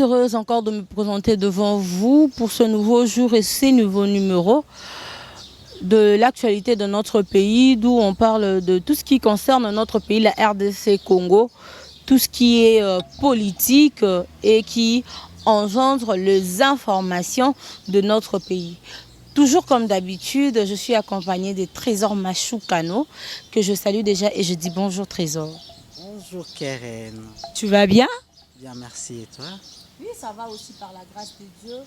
très heureuse encore de me présenter devant vous pour ce nouveau jour et ces nouveaux numéros de l'actualité de notre pays, d'où on parle de tout ce qui concerne notre pays, la RDC Congo, tout ce qui est politique et qui engendre les informations de notre pays. Toujours comme d'habitude, je suis accompagnée de Trésor Machoukano, que je salue déjà et je dis bonjour Trésor. Bonjour Keren. Tu vas bien? Bien, merci. Et toi? Oui, ça va aussi par la grâce de Dieu.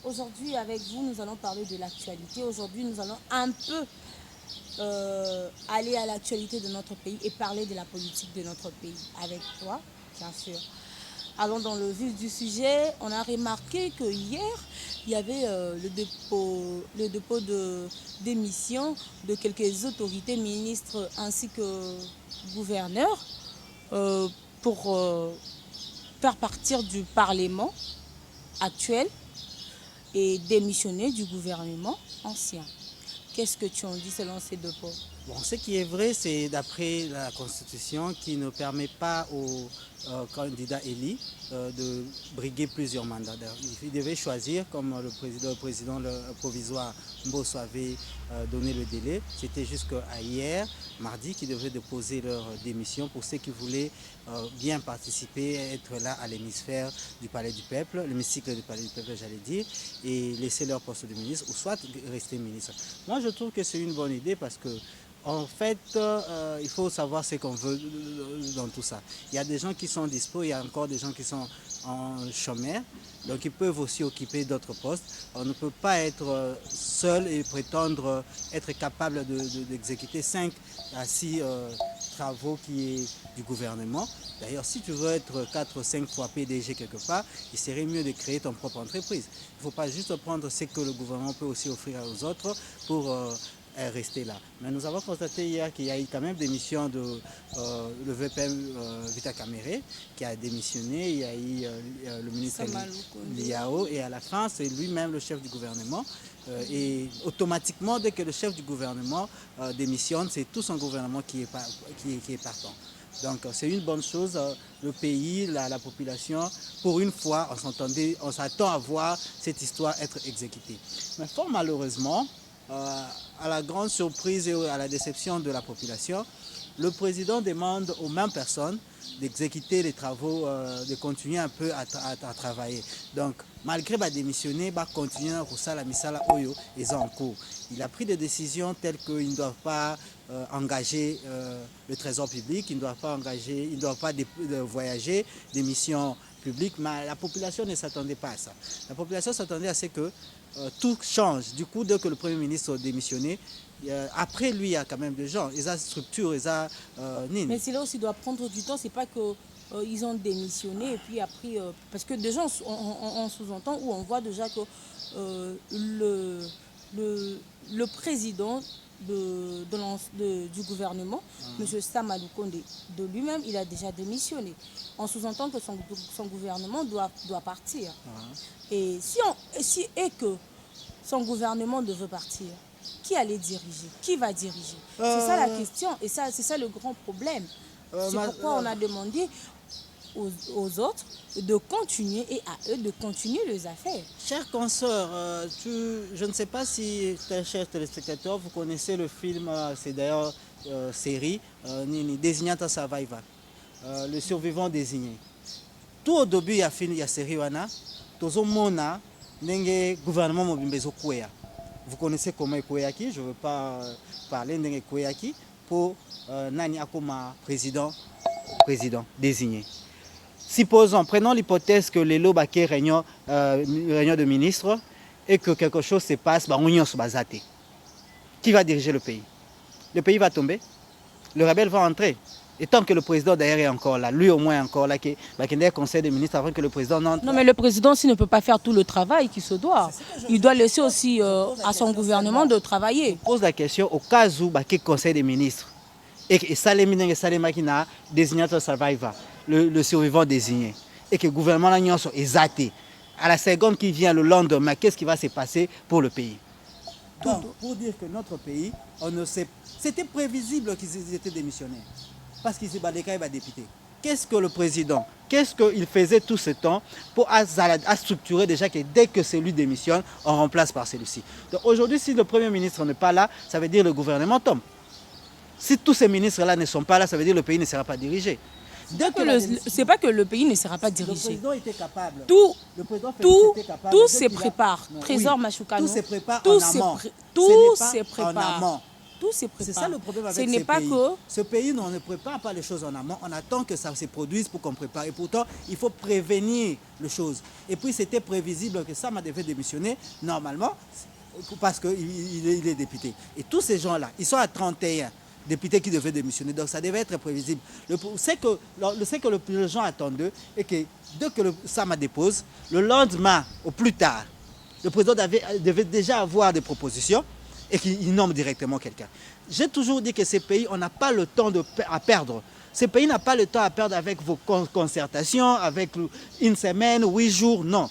Aujourd'hui, avec vous, nous allons parler de l'actualité. Aujourd'hui, nous allons un peu aller à l'actualité de notre pays et parler de la politique de notre pays. Avec toi, bien sûr. Allons dans le vif du sujet. On a remarqué que hier, il y avait le dépôt de démission de quelques autorités, ministres ainsi que gouverneurs pour faire partir du Parlement actuel et démissionner du gouvernement ancien. Qu'est-ce que tu en dis selon ces deux points? Bon, ce qui est vrai, c'est d'après la Constitution qui ne permet pas aux candidats élus de briguer plusieurs mandats. Il devait choisir, comme le président provisoire Mbosso avait donné le délai. C'était jusqu'à hier, mardi, qu'ils devaient déposer leur démission pour ceux qui voulaient bien participer, être là à l'hémisphère du Palais du Peuple, l'hémicycle du Palais du Peuple, j'allais dire, et laisser leur poste de ministre ou soit rester ministre. Moi, je trouve que c'est une bonne idée parce que en fait, il faut savoir ce qu'on veut dans tout ça. Il y a des gens qui sont dispo, il y a encore des gens qui sont en chômage, donc ils peuvent aussi occuper d'autres postes. On ne peut pas être seul et prétendre être capable d'exécuter 5 à 6 travaux qui est du gouvernement. D'ailleurs, si tu veux être 4 ou 5 fois PDG quelque part, il serait mieux de créer ton propre entreprise. Il ne faut pas juste prendre ce que le gouvernement peut aussi offrir aux autres pour rester là. Mais nous avons constaté hier qu'il y a eu quand même des missions de le VPM Vita Caméré qui a démissionné, il y a eu le ministre Liao et à la fin c'est lui-même le chef du gouvernement et automatiquement dès que le chef du gouvernement démissionne, c'est tout son gouvernement qui est partant. Donc c'est une bonne chose, le pays, la population, pour une fois on s'attend à voir cette histoire être exécutée. Mais fort malheureusement, à la grande surprise et à la déception de la population, le président demande aux mêmes personnes d'exécuter les travaux, de continuer un peu à travailler. Donc, malgré démissionner, continuer à la misala oyo et en cours. Il a pris des décisions telles qu'ils ne doivent pas engager le trésor public, ils ne doivent pas voyager des missions publiques, mais la population ne s'attendait pas à ça. La population s'attendait à ce que tout change. Du coup, dès que le Premier ministre a démissionné, après lui, il y a quand même des gens. Ils ont structure, ils ont... Mais c'est là aussi doit prendre du temps. C'est pas que ils ont démissionné et puis après... parce que déjà, on sous-entend ou on voit déjà que le président du gouvernement, M. Samadou Kondé, de lui-même, il a déjà démissionné. On sous-entend que son gouvernement doit partir. Et et que son gouvernement devait partir, qui allait diriger? Qui va diriger? C'est ça la question. Et c'est ça le grand problème. C'est pourquoi on a demandé aux autres de continuer et à eux de continuer les affaires. Chers consoeurs, je ne sais pas si, chers téléspectateurs, vous connaissez le film, c'est d'ailleurs série, Désignata Survivor, le survivant désigné. Tout au début, il y a série wana, tozo mona, nenge gouvernement mobimbezo kwea. Vous connaissez comment Kweyaki, je ne veux pas parler de Kweyaki pour Nani Akoma président désigné. Supposons, prenons l'hypothèse que les Lobake réunion de ministres et que quelque chose se passe, qui va diriger le pays? Le pays va tomber, le rebelle va entrer. Et tant que le président d'ailleurs est encore là, lui au moins encore là, qui est un conseil des ministres avant que le président n'entre. Non, mais le président aussi ne peut pas faire tout le travail qui se doit. Il doit laisser aussi à son gouvernement de travailler. Je pose la question au cas où le conseil des ministres et Salemine et Salemakina désignateur survivor, le survivant désigné, et que le gouvernement est zaté. À la seconde qui vient le lendemain, qu'est-ce qui va se passer pour le pays? Donc, pour dire que notre pays, on ne sait, c'était prévisible qu'ils étaient démissionnaires. Parce qu'ils étaient députés. qu'est-ce que le président, qu'est-ce qu'il faisait tout ce temps pour structurer déjà que dès que celui démissionne, on remplace par celui-ci. Donc aujourd'hui, si le Premier ministre n'est pas là, ça veut dire que le gouvernement tombe. Si tous ces ministres-là ne sont pas là, ça veut dire que le pays ne sera pas dirigé. C'est pas que le pays ne sera pas dirigé. Le président était capable. Tout se Depuis prépare. Trésor oui, Machoukano. tout se prépare en amont. Tout se prépare. Tout se prépare. C'est ça le problème avec ce pays. Ce pays, on ne prépare pas les choses en amont. On attend que ça se produise pour qu'on prépare. Et pourtant, il faut prévenir les choses. Et puis, c'était prévisible que Sama devait démissionner normalement parce qu'il est député. Et tous ces gens-là, ils sont à 31. Députés qui devaient démissionner. Donc ça devait être prévisible. Ce que les gens attendent est que dès que Sama dépose, le lendemain, au plus tard, le président devait déjà avoir des propositions et qu'il nomme directement quelqu'un. J'ai toujours dit que ces pays, on n'a pas le temps à perdre. Ces pays n'ont pas le temps à perdre avec vos concertations, avec une semaine, 8 jours, non.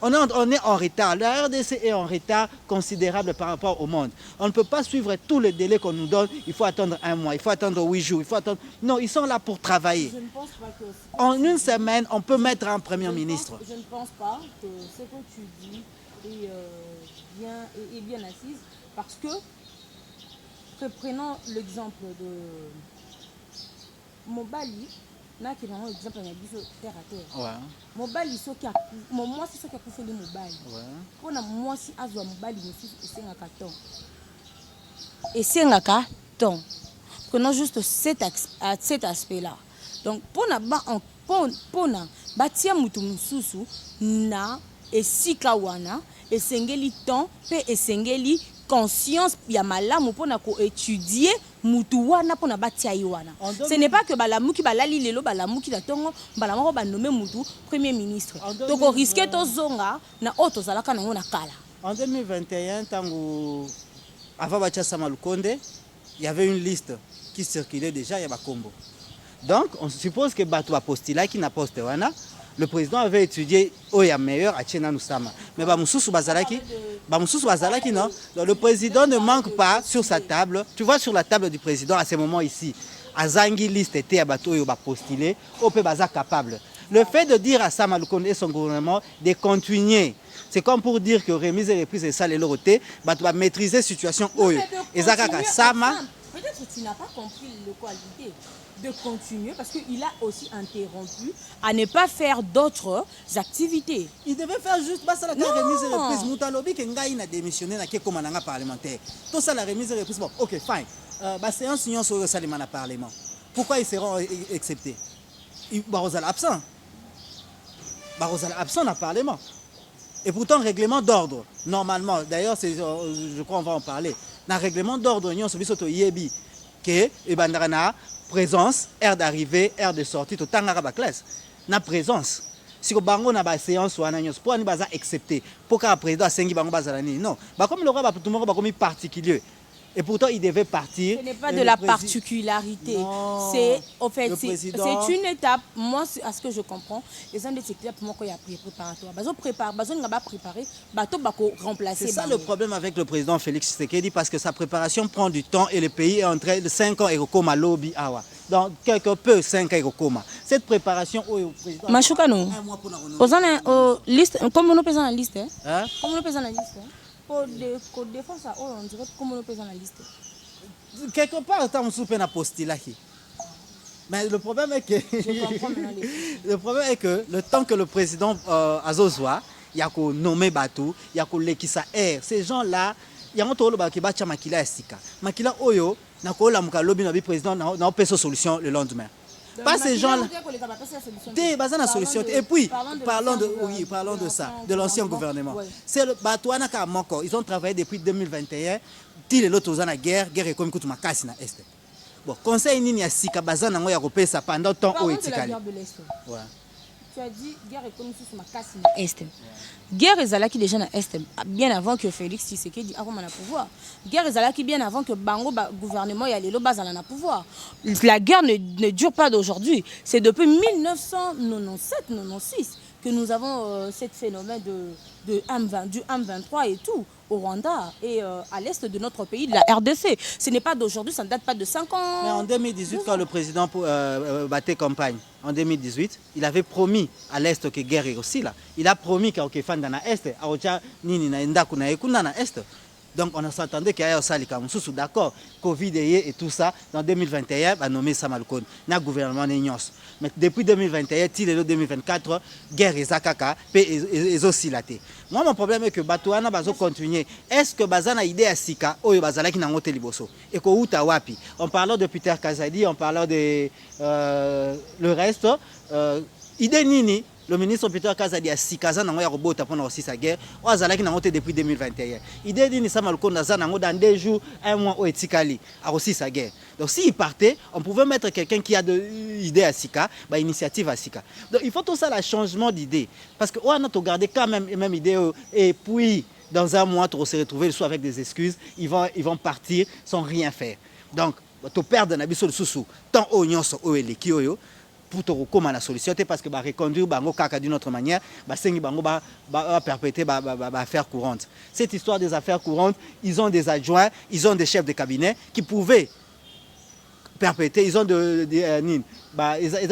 On est en retard. La RDC est en retard considérable par rapport au monde. On ne peut pas suivre tous les délais qu'on nous donne. Il faut attendre 1 mois, il faut attendre 8 jours, il faut attendre... Non, ils sont là pour travailler. Je ne pense pas que... En une semaine, on peut mettre un Premier ministre. Je ne pense pas que ce que tu dis est bien assise. Parce que, prenons l'exemple de Mobali, là qui est un exemple de terre à terre. Ouais. Mobali, moi c'est ce qui a fait le Mobali. Pour moi, si Azwa Mobali, et c'est un carton. Prenons juste cet aspect-là. Donc, pour batia mutu mususu na esika wana esengeli temps pe esengeli conscience ya malamu pona ko étudier mutu wana pona batia wana. Ce n'est pas que balamuki balali lelo balamuki na tongo balamako ba nommer mutu premier ministre. Donc on risque to zonga na auto zalaka na ngona kala. En 2021 tango avant Bacha Sama Lukonde, il y avait une liste qui circulait déjà ya Bakombo. Donc on suppose que Bato a postulé qui n'a posté wana. Le président avait étudié Oya meilleur à Tchena Nusama. Mais Bamoussou Bazalaki, non. Donc, le président ne manque pas sur sa table. Tu vois sur la table du président à ce moment ici, Azangi liste était à Bato Yoba postulé, Ope Baza capable. Le fait de dire à Sama Lukonde et son gouvernement de continuer, c'est comme pour dire que remise et reprise et ça les lorotés, Bato va maîtriser la situation Oyo. Et Zakaka Sama. Peut-être que tu n'as pas compris le qualité de continuer parce qu'il a aussi interrompu à ne pas faire d'autres activités. Il devait faire juste la remise et reprise. Moutalobi Kengaï n'a démissionné na Kekomananga parlementaire. Tout ça la remise et reprise. Bon, ok, fine. La séance union sur le Salimana parlement. Pourquoi ils seront acceptés? Barozal absent. Barozal absent dans le parlement. Et pourtant, règlement d'ordre, normalement, d'ailleurs, je crois qu'on va en parler, dans le règlement d'ordre, union sur le Yebi, que la présence, heure d'arrivée, heure de sortie, tout le temps, la classe. La présence. Si on a une séance, pour nous accepter, pour que le président ait non. Comme le roi, tout le monde est particulier. Et pourtant, il devait partir. Ce n'est pas de la particularité. C'est en fait, c'est une étape. Moi, à ce que je comprends, les uns des étapes pour moi qu'il y a préparatoire. Bazo n'a pas préparé, bateau bako remplacer. C'est ça le problème avec le président Félix Tshisekedi parce que sa préparation prend du temps et le pays est en train de 5 ans et recoma lobby awa. Donc quelque peu 5 ans et recoma. Cette préparation au président. Machoukano. Aux liste, comme on pèse dans la liste, hein? Comme on pèse dans la liste. Pour défendre ça, on dirait comment on peut dans la liste. Quelque part, on soupe na postila. Mais le problème est que le temps que le président Azozwa, il y a qu'on nommé Batou, il y a qu'on l'équissa air. Ces gens-là, il y a un tolo qui bacha makila estika. Makila oyo, na ko la muka lobby na bi président na pas solution le lendemain. Pas ces gens-là. Et puis, parlons de ça, de l'ancien gouvernement. C'est le Batouana Kamoko. Ils ont travaillé depuis 2021. Tile l'autre aux la guerre est comme tout ma casse na est. Bon, conseil Nini Sika Bazana Ngoya Ropesa pendant temps au Etikali. Tu as dit guerre économique sur ma casse na est. Guerre ezalaki déjà na est bien avant que Félix Tshisekedi avant na pouvoir. Guerre ezalaki bien avant que Bango gouvernement ya lelo bazala na pouvoir. La guerre ne dure pas d'aujourd'hui, c'est depuis 1997-96 que nous avons ce phénomène du M23 et tout, au Rwanda et à l'est de notre pays, de la RDC. Ce n'est pas d'aujourd'hui, ça ne date pas de 5 ans. Mais en 2018, quand le président battait campagne, en 2018, il avait promis à l'Est que guerre est aussi là. Il a promis qu'il y a dans l'Est, l'Est. Donc on s'attendait qu'il y ait ça, d'accord, Covid et tout ça, dans 2021, on a nommé Samalkon, le gouvernement Nyons. Mais depuis 2021, 2024, guerre et Zakaka, et aussi la té. Moi, mon problème est que Batouana va continuer. Est-ce que Bazana idée à Sika, ou Bazala qui n'a pas liboso? Et que Outawapi, on parle de Peter Kazadi, on parle de le reste, idée Nini. Le ministre Peter Kazadi a Sikaza n'a robot pendant aussi sa guerre. Ou Azala qui n'a monté depuis 2021. Idée dit Nissa Malko dans 2 jours, 1 mois au Etikali a aussi sa guerre. Donc s'il partait, on pouvait mettre quelqu'un qui a de idées à Sika, bah initiative à Sika. Donc il faut tout ça, le changement d'idée. Parce que on a gardé quand même la même idée et puis dans 1 mois, on se retrouver soit avec des excuses, ils vont partir sans rien faire. Donc tu perds un abisso de sous tant au nyonso au elekioyo. Pour comment la solution parce que reconduire bango kaka d'une autre manière sengi bango perpétuer affaires courantes. Cette histoire des affaires courantes, ils ont des adjoints, ils ont des chefs de cabinet qui pouvaient perpétuer, ils ont ils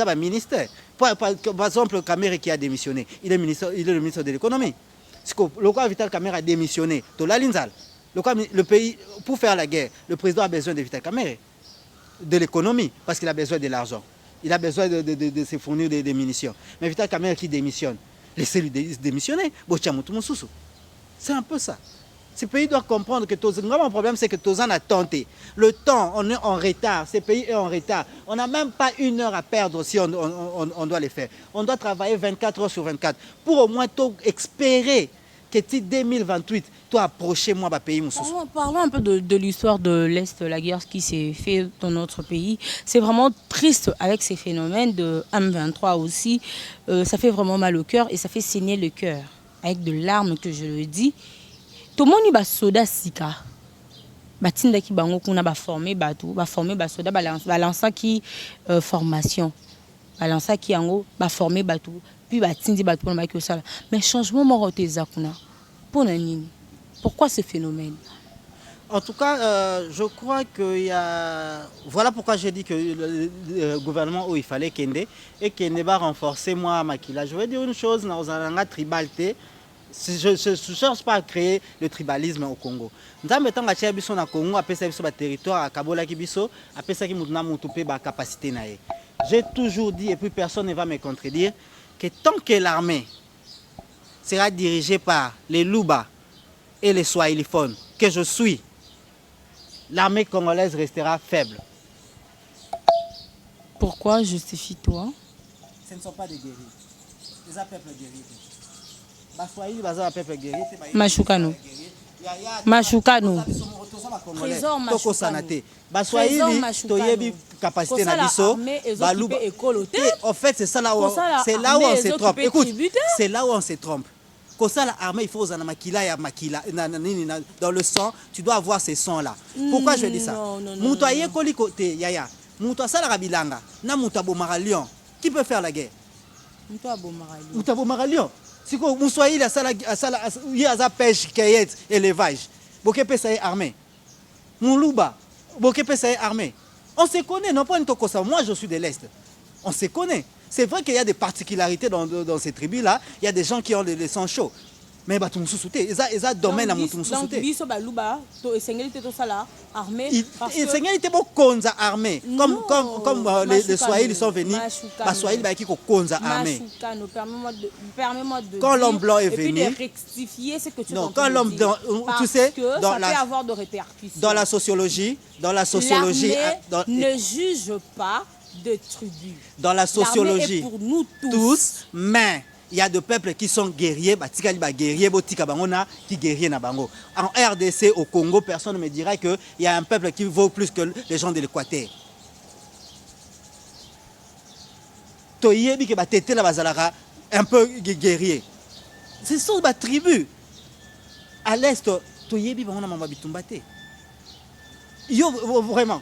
ont un ministère. Par exemple, Kamere qui a démissionné, il est le ministre de l'économie. Le roi Vital Kamere a démissionné. Le pays, pour faire la guerre, le président a besoin de Vital Kamere, de l'économie, parce qu'il a besoin de l'argent. Il a besoin de se fournir des munitions. Mais Vital Kamere qui démissionne, laissez-lui démissionner. C'est un peu ça. Ce pays doit comprendre que le problème, c'est que Tozan a tenté. Le temps, on est en retard. Ce pays est en retard. On n'a même pas 1 heure à perdre si on doit le faire. On doit travailler 24 heures sur 24 pour au moins espérer que 2028, toi approcher moi pays. Parlons un peu de l'histoire de l'Est, la guerre qui s'est faite dans notre pays. C'est vraiment triste avec ces phénomènes de M23 aussi. Ça fait vraiment mal au cœur et ça fait saigner le cœur. Avec de larmes que je le dis. Tout le monde est soda sika. Batinda qui bango kuna ba former batou, ba former ba soda balança qui formation. Balança qui ango ba former batou. Puis batindi batou pour maquiller ça. Mais changement moroté zakuna. Pour nani? Pourquoi ce phénomène? En tout cas, je crois qu'il y a... Voilà pourquoi j'ai dit que le gouvernement où il fallait Kende et Kende va renforcer moi Makila. Je vais dire une chose, dans un tribalité. Je ne cherche pas à créer le tribalisme au Congo. Nous avons mis en Congo, après ça, le territoire, à Kabola Kibiso, après ça, nous avons la capacité. J'ai toujours dit, et puis personne ne va me contredire, que tant que l'armée sera dirigée par les Luba et les Swahiliphones, que je suis, l'armée congolaise restera faible. Pourquoi justifie-toi? Ce ne sont pas des guerriers. Des peuples guerriers. Mashukano. Mashukano. Trésor Mashukano. Capacité na biso. En fait, c'est là où on se trompe. Écoute, c'est là où on se trompe. Quand ça, l'armée, il faut aux makila ya makila dans le sang, tu dois avoir ces sons là. Pourquoi je dis ça? Moutoye koli côté yaya. Mouto ça la bilanga. Na moutabo maralion. Qui peut faire la guerre? Moutabo maralion. Si vous Moussoaï, il y a la pêche, cueillette, élevage. Bokepe, ça est armé. Moulouba, Bokepe, ça est armé. On se connaît, non pas une tokosa. Moi, je suis de l'Est. On se connaît. C'est vrai qu'il y a des particularités dans ces tribus-là. Il y a des gens qui ont les sangs chauds. Mais bah, tu me sous-soutais. Ils ont domaine à mon sous-soutais. Donc, biso baluba, to esengeli te to sala armé. Esengeli te bo konza armé. Comme les Swahili sont venus, les Swahili bah qui konza armé. Permets-moi de quand l'homme blanc est venu, et puis de rectifier ce que tu non, quand l'homme blanc, tu sais, ça peut avoir de répercussions. Dans la sociologie, ne juge pas de tribus. Dans la sociologie, est pour nous tous, mais il y a des peuples qui sont guerriers, qui guerriers na bango. En RDC, au Congo, personne ne me dira qu'il y a un peuple qui vaut plus que les gens de l'Équateur. Un peu guerrier. Ce sont des tribus. À l'Est, vraiment,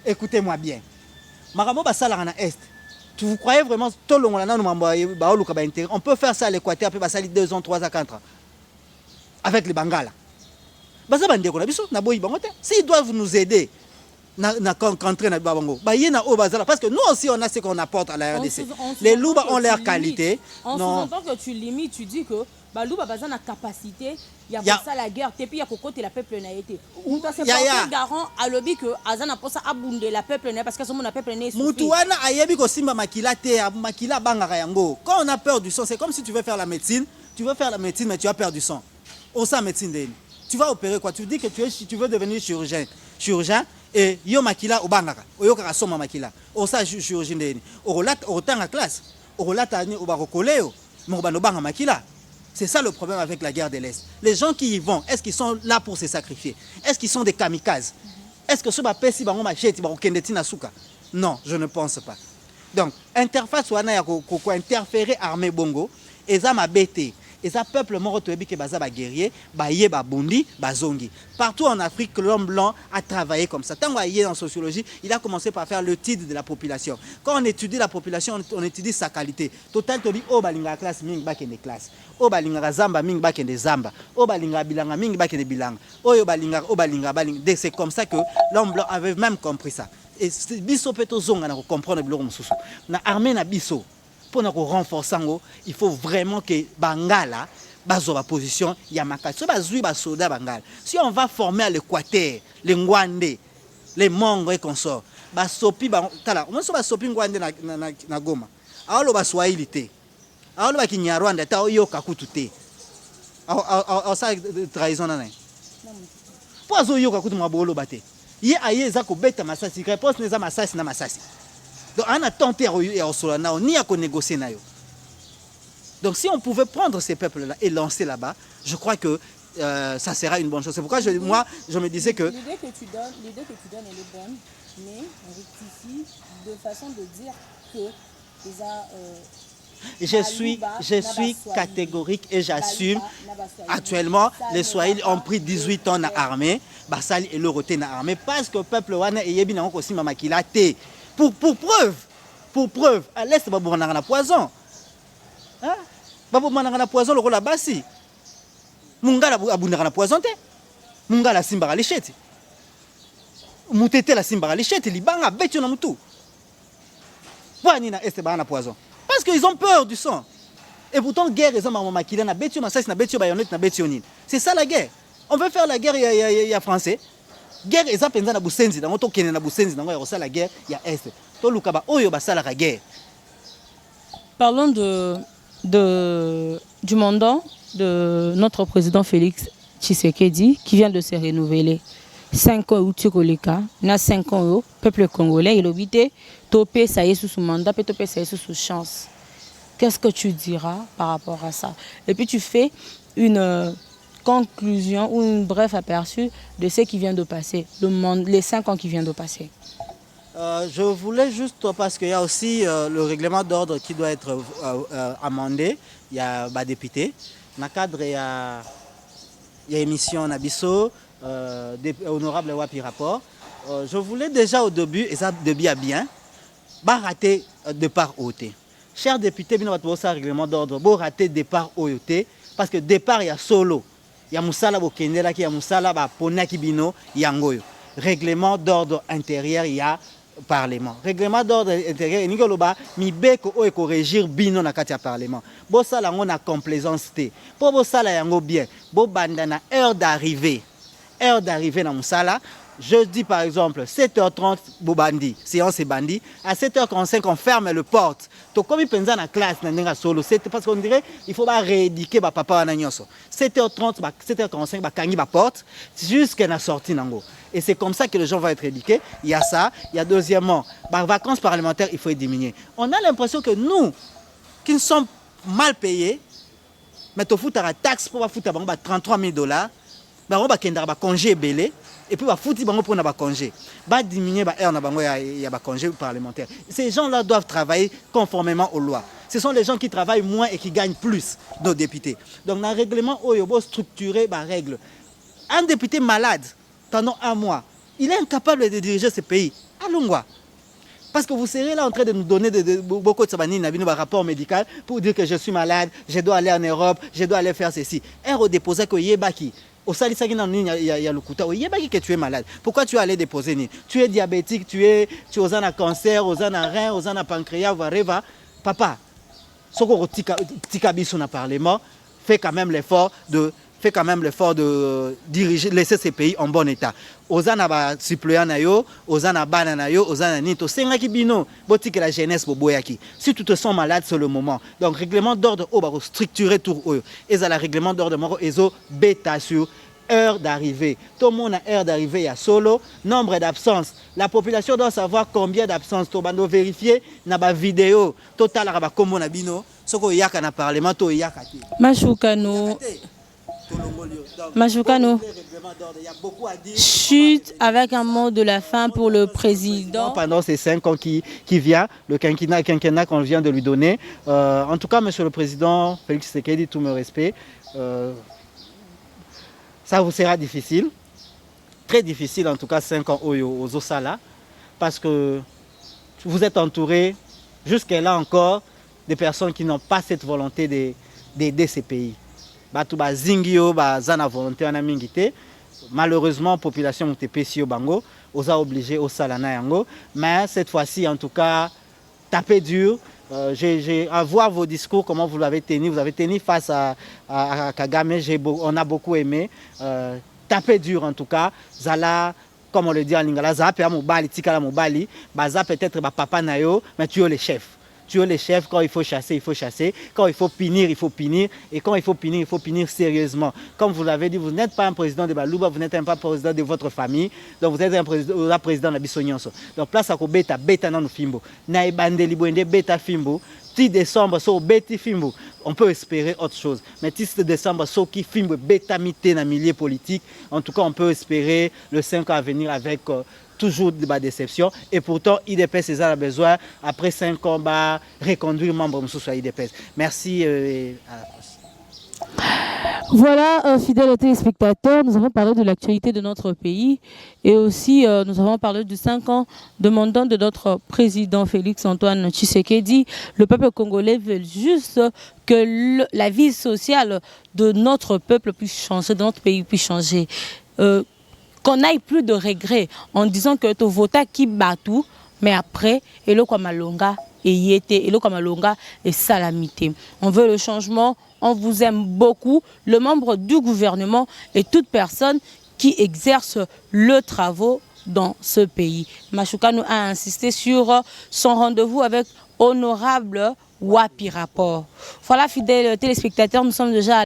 écoutez-moi bien. Maramo basala na Est. vous croyez vraiment on peut faire ça à l'Équateur, puis ça 2 ans, 3 ans, 4 ans. Avec les Bangala. S'ils doivent nous aider, parce que nous aussi on a ce qu'on apporte à la RDC. Les loups ont leur qualité. On sous-entend que tu limites, tu dis que loup a besoin de capacité, il y a ça la guerre, et puis il y a côté la peuple n'a été. Ou c'est pas garant à lobby que Azana pour ça abonder la peuple n'a parce que son peuple n'est pas. Mutuana ayebi ko simba makila te makila bangaka yango. Quand on a peur du sang, c'est comme si tu veux faire la médecine, mais tu as peur du sang. On sait médecine de. Tu vas opérer quoi? Tu dis que tu veux devenir chirurgien et yo makila au bangaka. Oyo ka soma makila. On sait chirurgien de. Au relate au temps à classe. Au relate au barokoleo, mais au banga makila. C'est ça le problème avec la guerre de l'Est. Les gens qui y vont, est-ce qu'ils sont là pour se sacrifier? Est-ce qu'ils sont des kamikazes? Est-ce que ce bapesi bango machete ba okendeti na suka? Non, je ne pense pas. Donc, interface wana ya ko interférer armée bongo, eza mabete. Et ça peuple mort toyebi ke baza ba guerrier, ba yé ba bundi, ba zongi. Partout en Afrique, l'homme blanc a travaillé comme ça. Tant qu'il est en sociologie, il a commencé par faire le titre de la population. Quand on étudie la population, on étudie sa qualité. Total to dit oh balinga classe ming ba kende classe. Oh balinga zamba ming ba kende zamba. Oh balinga bilanga ming ba kende bilanga. Oh balinga balinga. C'est comme ça que l'homme blanc avait même compris ça. Et biso peto zonga na comprendre biloko mususu. Na armée na biso. Pour nous renforcer, il faut vraiment que Bangala bazo la position Yamaka. Si on va former à l'Équateur, les Ngwandé, les Mongo et consorts, basopi tala, on va sopi Ngwandé na Goma. Alors ba Swahili té. Alors ba Kinyarwanda ta yo kakutu té. Ça trahison nana. Pour zo yo kakutu mabolo baté. Ye aye za ko beta masasi, réponse neza masasi na masasi. Donc, on a tenté à négocier. Donc, si on pouvait prendre ces peuples-là et lancer là-bas, je crois que ça sera une bonne chose. C'est pourquoi je me disais que... L'idée que tu donnes, elle est bonne, mais on rectifie de façon de dire que je suis catégorique et j'assume. Actuellement, les Swahili ont pris 18 ans dans l'armée, Basali et le roté dans l'armée, parce que le peuple wana et yebi nango aussi mamakila te. Pour preuve, à l'est, babou mananga poison. Hein? Babou mananga poison, le rôle là basi. Mungala abundanga na poison te. Mungala simba lichete. Mutete la simba lichete, libanga betio na mutu. Wani na est ba na poison. Parce qu'ils ont peur du sang. Et pourtant guerre ils ont mamakila na betio masasi na betio bayonnette na betio nini. C'est ça la guerre. On veut faire la guerre il y a français. Guerre eza penza na busenzi na moto kene na busenzi na ya kosala guerre ya est to lukaba oyo basala ka guerre. Parlons du mandat de notre président Félix Tshisekedi qui vient de se renouveler. 5 ans utikoleka na 5 ans au peuple congolais il obité topé ça y est sous mandat peut topé ça y est sous chance. Qu'est-ce que tu diras par rapport à ça? Et puis tu fais une conclusion ou un bref aperçu de ce qui vient de passer, les 5 ans qui viennent de passer. Je voulais juste, parce qu'il y a aussi le règlement d'ordre qui doit être amendé, il y a des députés, dans le cadre il y a émission Nabiso, honorable Wapi rapport. Je voulais déjà au début, et ça début à bien, rater départ OT. Chers députés, bien votre règlement d'ordre, rater départ OT, parce que départ il y a solo. Il y a Moussala Bokendela qui a Moussala Ponaki Bino Yangoyo. Règlement d'ordre intérieur, il y a Parlement. Règlement d'ordre intérieur, il y a Mibeko ou régir Bino na katia Parlement. Bossala on a complaisance. Pour Bossala Yango bien, Bo bandana heure d'arrivée na Moussala. Je dis par exemple 7h30 Bobandi, séance est bandi. À 7h45 on ferme le porte. To comme il pense en classe na solo, c'est parce qu'on dirait il faut pas rééduquer ba papa na nyonso. 7h30 7h45 ba kangi ba porte jusqu'à la sortie nango. Et c'est comme ça que les gens vont être éduqués. Il y a ça, il y a deuxièmement, les vacances parlementaires, il faut diminuer. On a l'impression que nous qui nous sommes mal payés, mais tu fous ta taxe pour foutre 33 000 $, on va congé belé. Et puis, il faut prendre un congé. Il faut diminuer les congés parlementaires. Ces gens-là doivent travailler conformément aux lois. Ce sont les gens qui travaillent moins et qui gagnent plus, nos députés. Donc, dans le règlement, il faut structurer les règles. Un député malade, pendant 1 mois, il est incapable de diriger ce pays. Allons-y. Parce que vous serez là en train de nous donner beaucoup de rapport médical pour dire que je suis malade, je dois aller en Europe, je dois aller faire ceci. Un redéposé que Yebaki. Au Salisaki, il y a le couteau. Yebaki que tu es malade. Pourquoi tu es allé déposer? Tu es diabétique, tu es aux un cancer, aux un rein, aux un pancréas, whatever. Papa, ce qu'on tika sur le Parlement fait quand même l'effort de diriger, laisser ces pays en bon état. Ozana ba suppléant na yo, ozana bana na yo, ozana nito. Senga ki bino, botique la jeunesse boboyaki. Si tu te sens malade, c'est le moment. Donc règlement d'ordre au baro structuré tour eux. Et ça la règlement d'ordre moro ezo bêta sur heure d'arrivée. Tout le monde a heure d'arrivée à solo, nombre d'absences. La population doit savoir combien d'absences. Tu dois vérifier na ba vidéo total araba comme na bino. Soko yaka na parlement to yaka ki. Machoukano. Machoukano. Chute avec un mot de la fin pour le président. Pendant ces 5 ans qui vient, le quinquennat qu'on vient de lui donner. En tout cas, monsieur le président Félix Tshisekedi, tout me respect, ça vous sera difficile. Très difficile, en tout cas 5 ans aux Osala, parce que vous êtes entouré, jusqu'à là encore, des personnes qui n'ont pas cette volonté d'aider ces pays. Batuba zingio ba zana volonté en amingité. Malheureusement, la population est bango, on a obligé au salana yango. Mais cette fois-ci, en tout cas, tapez dur. J'ai à voir vos discours, comment vous l'avez tenu. Vous avez tenu face à Kagame. On a beaucoup aimé. Tapez dur en tout cas. Zala, comme on le dit en lingala, Zala peut mobali, tikala mobali. Baza peut-être papa nayo, mais tu es le chef. Tu es le chef. Quand il faut chasser, il faut chasser. Quand il faut punir, il faut punir. Et quand il faut punir sérieusement. Comme vous l'avez dit, vous n'êtes pas un président de Balouba, vous n'êtes pas un président de votre famille. Donc vous êtes un président de la Bissonianso. Donc place à beta dans le fimbo. Naibande libouende beta fimbo. 10 décembre, so beti fimbo. On peut espérer autre chose. Mais 10 décembre, so qui fimbo beta mité dans le milieu politique. En tout cas, on peut espérer le 5 ans à venir avec toujours de la déception. Et pourtant, IDPS a besoin, après 5 ans, de reconduire membre de IDPS. Merci et à la prochaine. Voilà, fidèles téléspectateurs, nous avons parlé de l'actualité de notre pays et aussi nous avons parlé de 5 ans de mandat de notre président Félix-Antoine Tshisekedi. Le peuple congolais veut juste que la vie sociale de notre peuple puisse changer, de notre pays puisse changer. Qu'on n'aille plus de regrets en disant que tu votes qui bat tout, mais après, et le Kwamalonga et Yete, et le Kwamalonga et Salamité. On veut le changement, on vous aime beaucoup, le membre du gouvernement et toute personne qui exerce le travail dans ce pays. Machoukano a insisté sur son rendez-vous avec honorable Wapi Rapport. Voilà, fidèles téléspectateurs, nous sommes déjà à